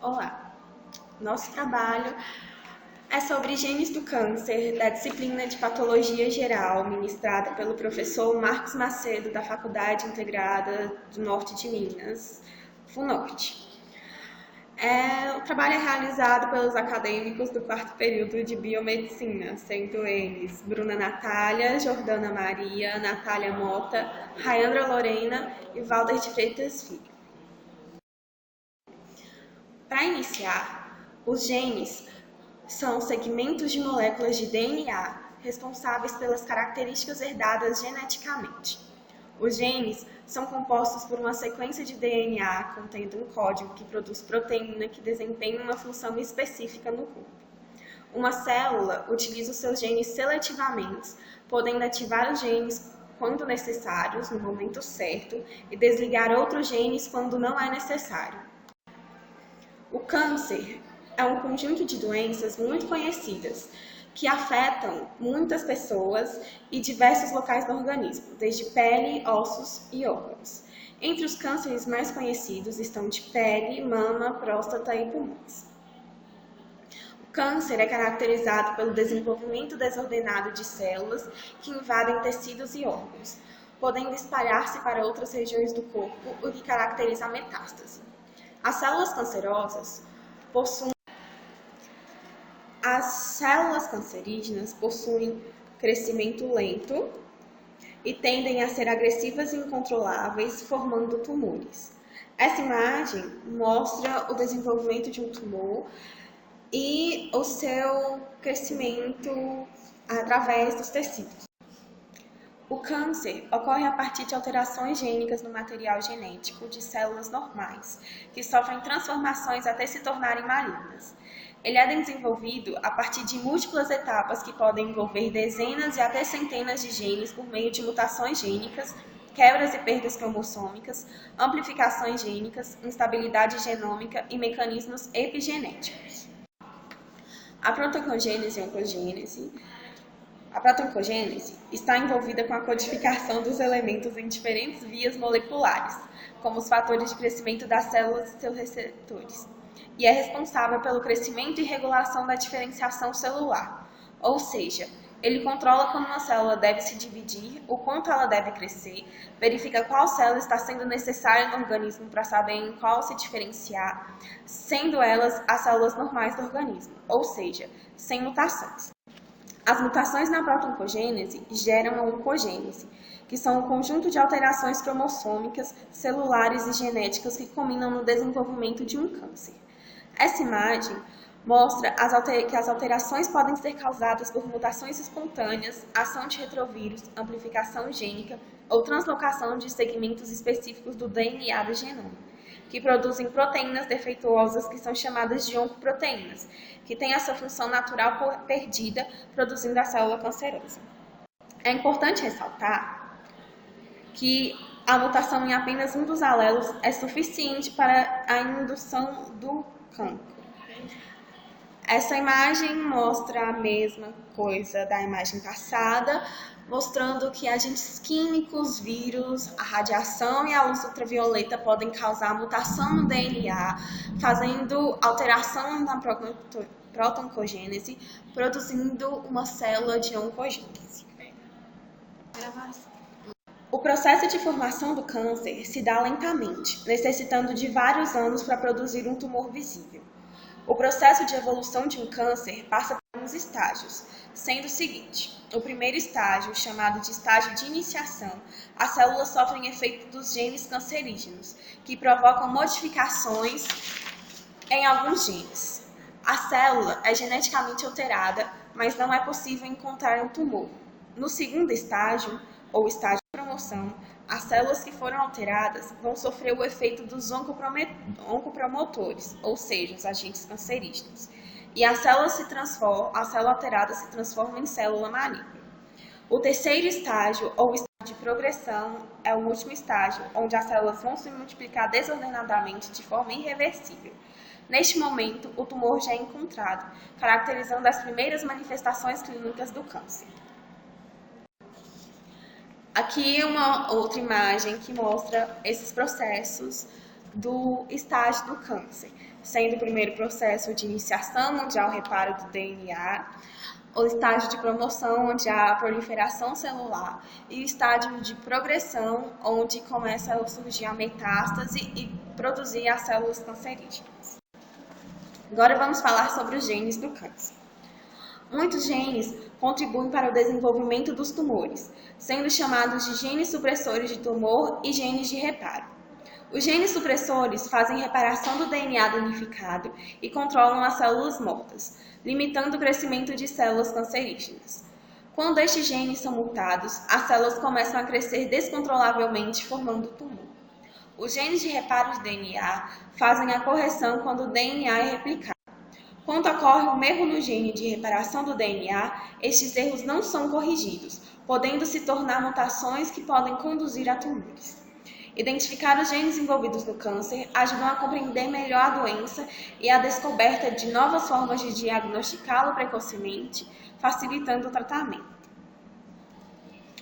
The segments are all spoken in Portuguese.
Olá, nosso trabalho é sobre genes do câncer, da disciplina de Patologia Geral, ministrada pelo professor Marcos Macedo, da Faculdade Integrada do Norte de Minas, FUNORTE. O trabalho é realizado pelos acadêmicos do quarto período de Biomedicina, sendo eles Bruna Natália, Jordana Maria, Natália Mota, Rayandra Lorena e Valder de Freitas Filho. Para iniciar, os genes são segmentos de moléculas de DNA responsáveis pelas características herdadas geneticamente. Os genes são compostos por uma sequência de DNA contendo um código que produz proteína que desempenha uma função específica no corpo. Uma célula utiliza os seus genes seletivamente, podendo ativar os genes quando necessários, no momento certo, e desligar outros genes quando não é necessário. O câncer é um conjunto de doenças muito conhecidas que afetam muitas pessoas e diversos locais do organismo, desde pele, ossos e órgãos. Entre os cânceres mais conhecidos estão de pele, mama, próstata e pulmões. O câncer é caracterizado pelo desenvolvimento desordenado de células que invadem tecidos e órgãos, podendo espalhar-se para outras regiões do corpo, o que caracteriza a metástase. As células cancerígenas possuem crescimento lento e tendem a ser agressivas e incontroláveis, formando tumores. Essa imagem mostra o desenvolvimento de um tumor e o seu crescimento através dos tecidos. O câncer ocorre a partir de alterações gênicas no material genético de células normais, que sofrem transformações até se tornarem malignas. Ele é desenvolvido a partir de múltiplas etapas que podem envolver dezenas e até centenas de genes por meio de mutações gênicas, quebras e perdas cromossômicas, amplificações gênicas, instabilidade genômica e mecanismos epigenéticos. A protoncogênese está envolvida com a codificação dos elementos em diferentes vias moleculares, como os fatores de crescimento das células e seus receptores, e é responsável pelo crescimento e regulação da diferenciação celular, ou seja, ele controla quando uma célula deve se dividir, o quanto ela deve crescer, verifica qual célula está sendo necessária no organismo para saber em qual se diferenciar, sendo elas as células normais do organismo, ou seja, sem mutações. As mutações na protoncogênese geram a oncogênese, que são um conjunto de alterações cromossômicas, celulares e genéticas que culminam no desenvolvimento de um câncer. Essa imagem mostra que as alterações podem ser causadas por mutações espontâneas, ação de retrovírus, amplificação gênica ou translocação de segmentos específicos do DNA do genoma, que produzem proteínas defeituosas que são chamadas de oncoproteínas, que têm essa função natural perdida, produzindo a célula cancerosa. É importante ressaltar que a mutação em apenas um dos alelos é suficiente para a indução do cancro. Essa imagem mostra a mesma coisa da imagem passada, mostrando que agentes químicos, vírus, a radiação e a luz ultravioleta podem causar mutação no DNA, fazendo alteração na protoncogênese, produzindo uma célula de oncogênese. O processo de formação do câncer se dá lentamente, necessitando de vários anos para produzir um tumor visível. O processo de evolução de um câncer passa por alguns estágios, sendo o seguinte: o primeiro estágio, chamado de estágio de iniciação, as células sofrem efeito dos genes cancerígenos, que provocam modificações em alguns genes. A célula é geneticamente alterada, mas não é possível encontrar um tumor. No segundo estágio, ou estágio de promoção, as células que foram alteradas vão sofrer o efeito dos oncopromotores, ou seja, os agentes cancerígenos. E a célula alterada se transforma em célula maligna. O terceiro estágio, ou estágio de progressão, é o último estágio, onde as células vão se multiplicar desordenadamente de forma irreversível. Neste momento, o tumor já é encontrado, caracterizando as primeiras manifestações clínicas do câncer. Aqui uma outra imagem que mostra esses processos do estágio do câncer, sendo o primeiro processo de iniciação, onde há o reparo do DNA, o estágio de promoção, onde há a proliferação celular, e o estágio de progressão, onde começa a surgir a metástase e produzir as células cancerígenas. Agora vamos falar sobre os genes do câncer. Muitos genes contribuem para o desenvolvimento dos tumores, sendo chamados de genes supressores de tumor e genes de reparo. Os genes supressores fazem reparação do DNA danificado e controlam as células mortas, limitando o crescimento de células cancerígenas. Quando estes genes são mutados, as células começam a crescer descontrolavelmente, formando tumor. Os genes de reparo de DNA fazem a correção quando o DNA é replicado. Quando ocorre um erro no gene de reparação do DNA, estes erros não são corrigidos, podendo se tornar mutações que podem conduzir a tumores. Identificar os genes envolvidos no câncer ajudam a compreender melhor a doença e a descoberta de novas formas de diagnosticá-lo precocemente, facilitando o tratamento.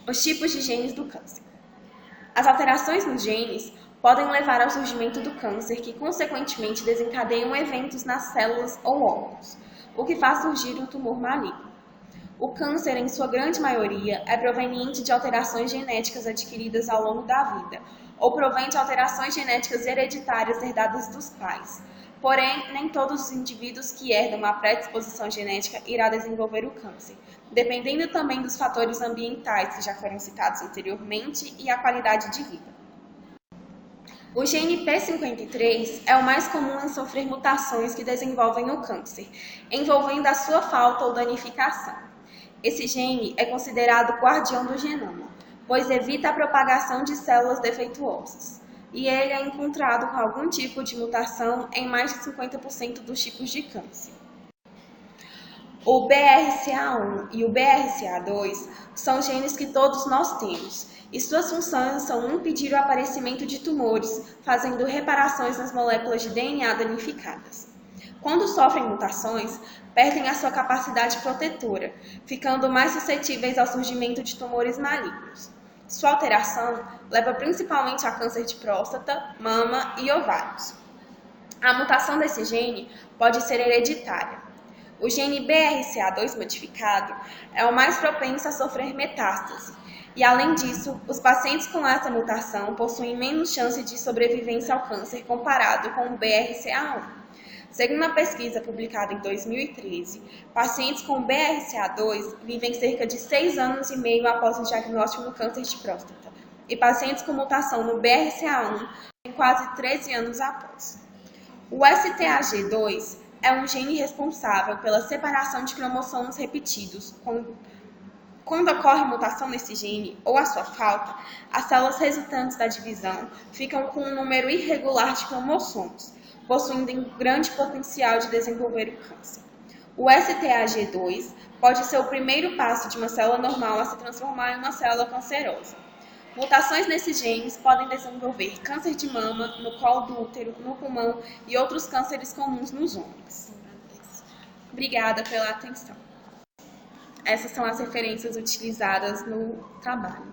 Os tipos de genes do câncer. As alterações nos genes podem levar ao surgimento do câncer, que consequentemente desencadeiam eventos nas células ou órgãos, o que faz surgir um tumor maligno. O câncer, em sua grande maioria, é proveniente de alterações genéticas adquiridas ao longo da vida, ou provém de alterações genéticas hereditárias herdadas dos pais. Porém, nem todos os indivíduos que herdam uma predisposição genética irá desenvolver o câncer, dependendo também dos fatores ambientais que já foram citados anteriormente e a qualidade de vida. O gene P53 é o mais comum em sofrer mutações que desenvolvem o câncer, envolvendo a sua falta ou danificação. Esse gene é considerado o guardião do genoma, pois evita a propagação de células defeituosas, e ele é encontrado com algum tipo de mutação em mais de 50% dos tipos de câncer. O BRCA1 e o BRCA2 são genes que todos nós temos, e suas funções são impedir o aparecimento de tumores, fazendo reparações nas moléculas de DNA danificadas. Quando sofrem mutações, perdem a sua capacidade protetora, ficando mais suscetíveis ao surgimento de tumores malignos. Sua alteração leva principalmente a câncer de próstata, mama e ovários. A mutação desse gene pode ser hereditária. O gene BRCA2 modificado é o mais propenso a sofrer metástase, e além disso, os pacientes com essa mutação possuem menos chance de sobrevivência ao câncer comparado com o BRCA1. Segundo uma pesquisa publicada em 2013, pacientes com BRCA2 vivem cerca de 6 anos e meio após o diagnóstico do câncer de próstata, e pacientes com mutação no BRCA1 têm quase 13 anos após. O STAG2 é um gene responsável pela separação de cromossomos repetidos. Quando ocorre mutação nesse gene ou a sua falta, as células resultantes da divisão ficam com um número irregular de cromossomos, possuindo um grande potencial de desenvolver o câncer. O STAG2 pode ser o primeiro passo de uma célula normal a se transformar em uma célula cancerosa. Mutações nesses genes podem desenvolver câncer de mama, no colo do útero, no pulmão e outros cânceres comuns nos homens. Obrigada pela atenção. Essas são as referências utilizadas no trabalho.